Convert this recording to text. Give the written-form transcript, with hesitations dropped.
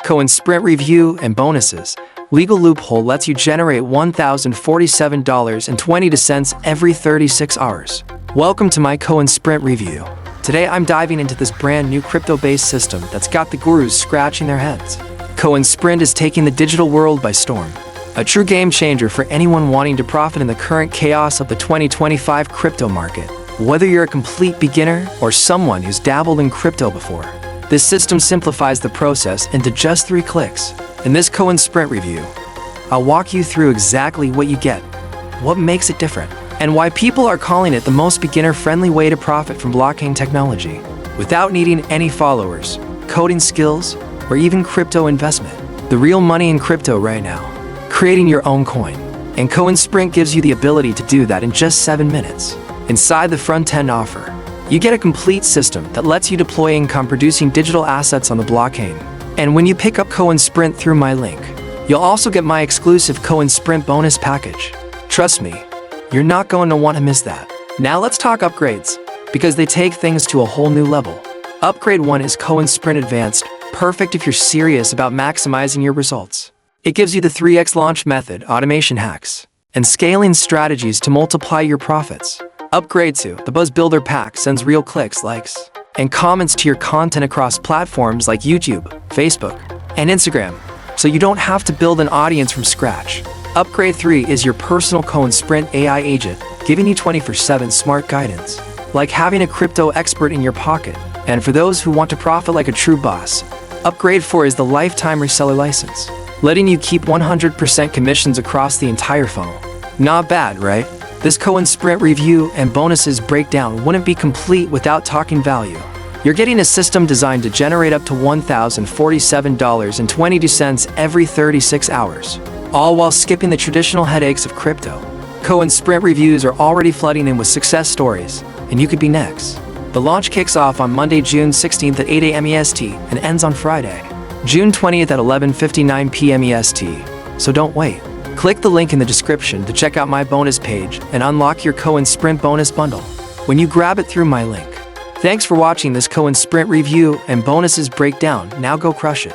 CoinSprint review and bonuses. Legal loophole lets you generate $1,047.20 every 36 hours. Welcome to my CoinSprint review. Today I'm diving into this brand new crypto-based system that's got the gurus scratching their heads. CoinSprint is taking the digital world by storm. A true game changer for anyone wanting to profit in the current chaos of the 2025 crypto market. Whether you're a complete beginner or someone who's dabbled in crypto before, this system simplifies the process into just 3 clicks. In this CoinSprint review, I'll walk you through exactly what you get, what makes it different, and why people are calling it the most beginner-friendly way to profit from blockchain technology without needing any followers, coding skills, or even crypto investment. The real money in crypto right now, creating your own coin. And CoinSprint gives you the ability to do that in just 7 minutes. Inside the front-end offer, you get a complete system that lets you deploy income-producing digital assets on the blockchain. And when you pick up CoinSprint through my link, you'll also get my exclusive CoinSprint bonus package. Trust me, you're not going to want to miss that. Now let's talk upgrades, because they take things to a whole new level. Upgrade 1 is CoinSprint Advanced, perfect if you're serious about maximizing your results. It gives you the 3x launch method, automation hacks, and scaling strategies to multiply your profits. Upgrade 2, the Buzz Builder Pack sends real clicks, likes, and comments to your content across platforms like YouTube, Facebook, and Instagram, so you don't have to build an audience from scratch. Upgrade 3 is your personal CoinSprint AI agent, giving you 24/7 smart guidance, like having a crypto expert in your pocket. And for those who want to profit like a true boss, Upgrade 4 is the lifetime reseller license, letting you keep 100% commissions across the entire funnel. Not bad, right? This CoinSprint review and bonuses breakdown wouldn't be complete without talking value. You're getting a system designed to generate up to $1,047.22 every 36 hours, all while skipping the traditional headaches of crypto. CoinSprint reviews are already flooding in with success stories, and you could be next. The launch kicks off on Monday, June 16th at 8 a.m. EST and ends on Friday, June 20th at 11:59 p.m. EST, so don't wait. Click the link in the description to check out my bonus page and unlock your CoinSprint bonus bundle when you grab it through my link. Thanks for watching this CoinSprint review and bonuses breakdown. Now go crush it.